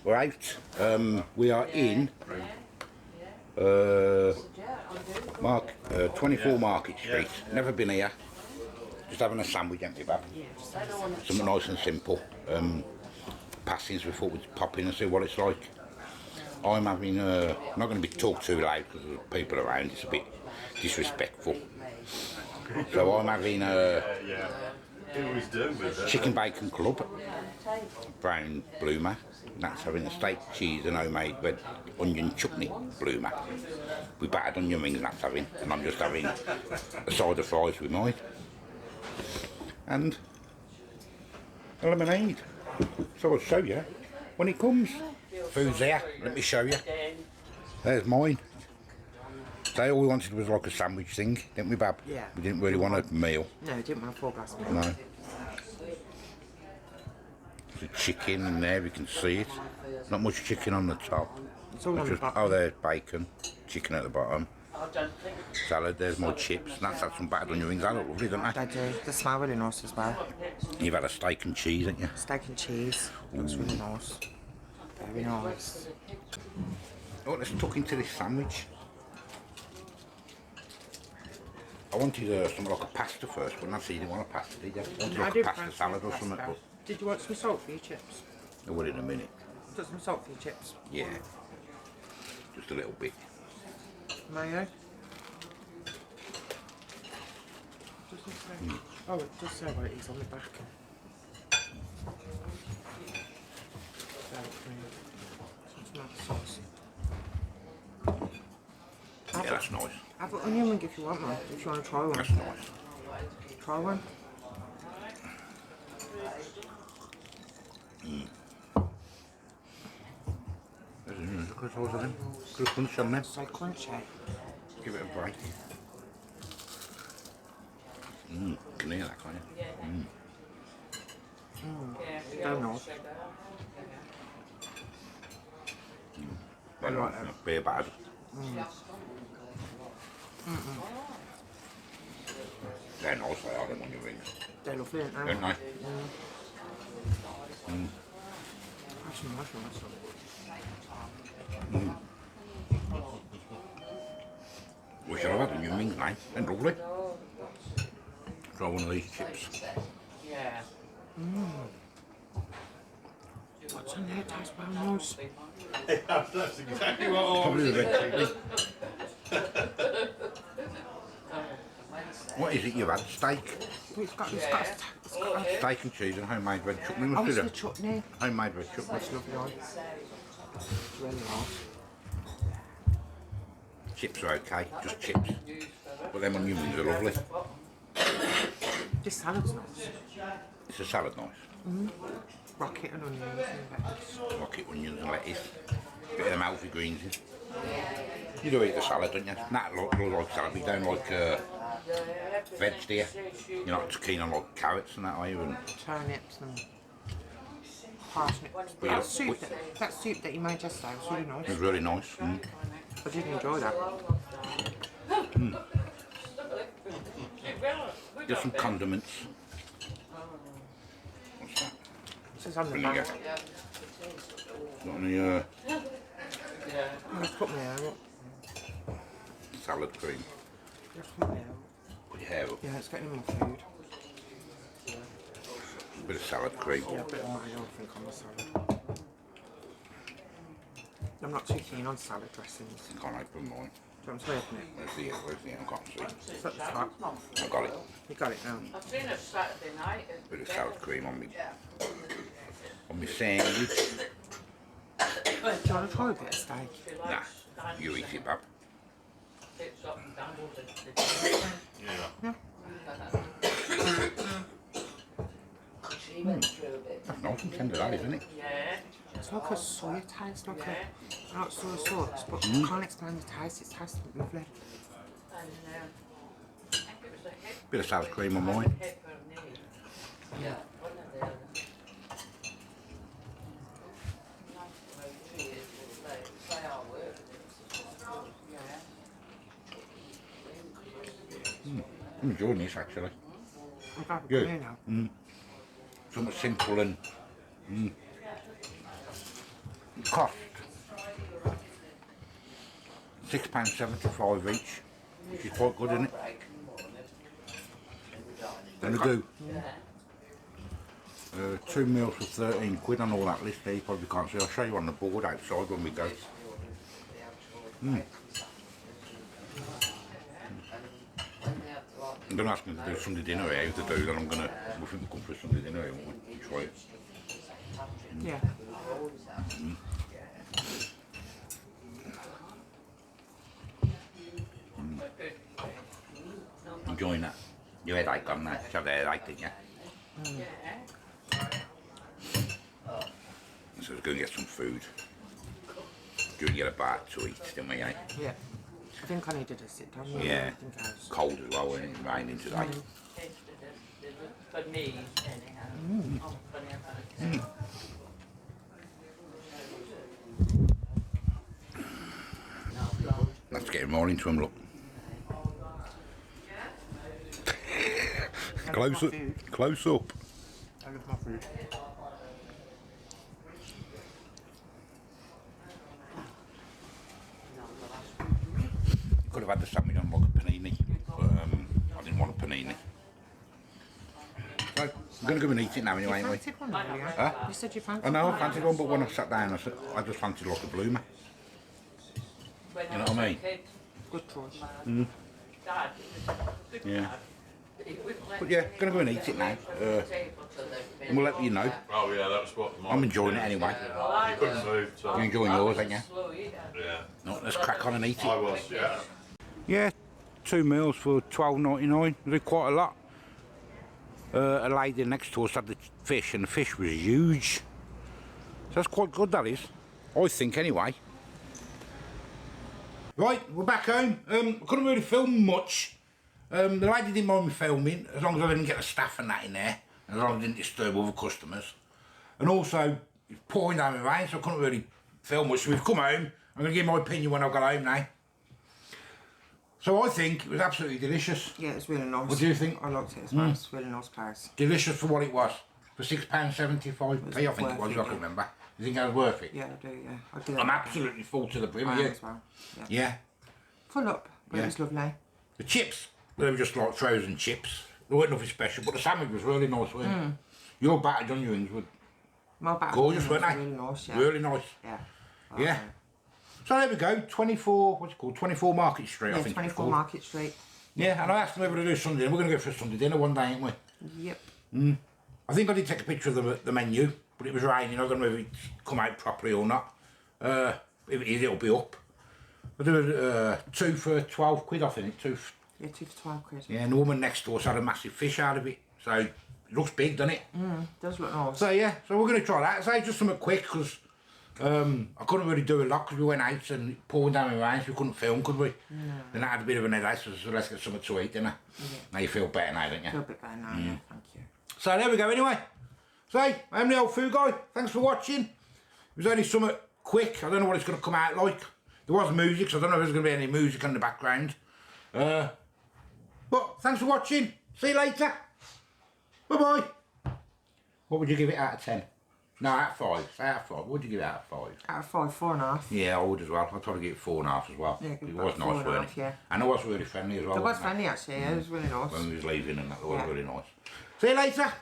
We're out. We are in 24 Market Street. Never been here. Just having a sandwich, ain't we, Bab? Something nice and simple. Passings, we thought we'd pop in and see what it's like. I'm having, not going to be talked too loud because there's people around, it's a bit disrespectful. So I'm having chicken bacon club, brown bloomer. That's having a steak, cheese and homemade red onion chutney bloomer. With battered onion rings, that's having, and I'm just having a side of fries with mine. And a lemonade. So I'll show you when it comes. Food's there, let me show you. There's mine. So all we wanted was like a sandwich thing, didn't we, Bab? Yeah. We didn't really want a meal. No, we didn't want a full glass meal. No. There's a chicken in there, you can see it. Not much chicken on the top. It's all on the bottom. Oh, there's bacon, chicken at the bottom. Salad, there's more chips. And that's had some battered onion rings. They look lovely, don't they? They do. They smell really nice as well. You've had a steak and cheese, haven't you? Steak and cheese. Looks really nice. Very nice. Oh, let's tuck into this sandwich. I wanted something like a pasta first, but I didn't want a pasta, did you? I wanted like a pasta salad or something. But did you want some salt for your chips? I will in a minute. Got some salt for your chips? Yeah. Just a little bit. Mayo? Doesn't say. Oh, it does say what it is on the back. Sour cream. Some tomato sauce. Yeah, that's nice. Have an onion ring if you want one, if you want to try one. That's nice. Try one. There's a good sauce on them. Good crunch on them. So crunchy. Give it a break. You can hear that, can't you? Very nice. I like that. Beer bad. They're nice, they are, them onion rings. They're lovely, aren't they? Don't they? That's nice, nice. Wish I'd have had onion rings, mate. They're lovely. Try one of these chips. What's in there? Tastes well nice. That's exactly what I Probably was the red chutney. What is it you've had? Steak? It's got Steak and cheese and homemade red chutney. oh, it's the chutney. Homemade red chutney. That's lovely. It's really nice. Chips are okay, just chips. But them onion rings are lovely. This salad's nice. It's a salad nice. Rocket and onions and lettuce. Rocket onions and lettuce. Bit of them healthy greens in. You do eat the salad, don't you? Nat like salad, but you don't like veg, do you? You're not too keen on like carrots and that, are you? And Turnips and parsnips. But that soup that you made yesterday was really nice. it was really nice. I did enjoy that. Just some condiments. What's that? This is on the Vinegar. back. Got any Let's put my hair up. salad cream? Let's put my hair up. Put your hair up. Yeah, it's getting in my food. A bit of salad cream. Yeah, a bit of mayo, I think, on the salad. I'm not too keen on salad dressings. I can't open mine. Do you want to open it? Where's the I can't see. It's at the top. I got it. You got it now. I've seen it Saturday night. Bit of salad cream on me. On my sandwich. Do you want to try a bit of steak? Nah, you eat it, Bab. It's up and down with it. She went through a bit. That's nice and tender, that, isn't it? Yeah. It's like a soy taste, like not soy sauce, but I can't explain the taste. It tastes lovely. And I think it was a hip. Bit of salad cream on mine. Hip or knee. Yeah, one of the other. They are worth it. Yeah. I'm enjoying this actually. I'm glad Good. we're here now. Something simple and cost £6.75 each, which is quite good, isn't it? And I do 2 meals for 13 quid on all that list there. You probably can't see. I'll show you on the board outside when we go. I'm going to ask them to do Sunday dinner here. If they do, then we think we'll come for Sunday dinner here, won't we? Try it. Yeah. Enjoying that. Your headache on that. You have the headache, didn't you? So let's go and get some food. Go and get a bite to eat, didn't we, eh? Yeah. I think I needed to sit down. Yeah. I think I was... Cold as well, and it's raining today. For me, anyhow. I'm funny about it. Let's get more into them, look. Close up. Close up. I love my food. Could have had the sandwich on like a panini, but I didn't want a panini. So, I'm going to go and eat it now anyway, You ain't we? fancied one earlier? Huh? You said you fancied I know, I one. fancied one, but when I sat down, I just fancied like a bloomer. You know what I mean? Good choice. Dad, Yeah. But yeah, going to go and eat it now. And we'll let you know. Oh yeah, that was what I'm enjoying it anyway. You couldn't move, so You're enjoying yours, ain't you? yeah. No, let's crack on and eat I it. was, yeah. Yeah, 2 meals for £12.99. We did quite a lot. A lady next to us had the fish, and the fish was huge. So that's quite good, that is. I think, anyway. Right, we're back home. Couldn't really film much. The lady didn't mind me filming, as long as I didn't get the staff and that in there, and as long as I didn't disturb other customers. And also, it's pouring down the rain, so I couldn't really film much. So we've come home. I'm going to give my opinion when I got home now. So I think it was absolutely delicious. Yeah, it's really nice. What do you think? I liked it as well. It's a really nice place. Delicious for what it was. For £6.75p, I think it was, I can remember. You think that was worth it? Yeah, I do, yeah. I'd do that I'm again. absolutely full to the brim, I am yeah. as well. Yeah. Yeah. Full up, but Yeah. it was lovely. The chips, they were just like frozen chips. They weren't nothing special, but the sandwich was really nice, wasn't it? Your battered onions were My back gorgeous, weren't they? really nice, yeah. Really nice. Yeah. Yeah. So there we go, 24, what's it called? 24 Market Street, I Yeah, think it's 24 called. Market Street. Yeah, and I asked them whether to do Sunday dinner. We're going to go for a Sunday dinner one day, ain't we? Yep. I think I did take a picture of the menu, but it was raining. I don't know if it's come out properly or not. If it is, it'll be up. I do 2 for 12 quid, I think. Yeah, 2 for 12 quid. Yeah, and the woman next to us had a massive fish out of it. So it looks big, doesn't it? Does look nice. So yeah, so we're going to try that. So just something quick, because I couldn't really do a lot because we went out and it poured down the rain, so we couldn't film, could we? No. Then I had a bit of an headache, so let's get something to eat, didn't I? Yeah. Now you feel better now, don't you? I feel a bit better now, yeah, thank you. So there we go anyway. So I'm the Old Food Guy. Thanks for watching. It was only something quick. I don't know what it's going to come out like. There was music, so I don't know if there's going to be any music in the background. But thanks for watching. See you later. Bye-bye. What would you give it out of 10? No, out of 5. Say out of 5. What would you give it out of 5? Out of 5, 4.5. Yeah, I would as well. I'd probably give it 4.5 as well. Yeah, give it it was about nice, 4.5, wasn't it? yeah. And it was really friendly as well. It was wasn't friendly actually, yeah, it was really nice. When we was leaving and that, it was Yeah. really nice. See you later.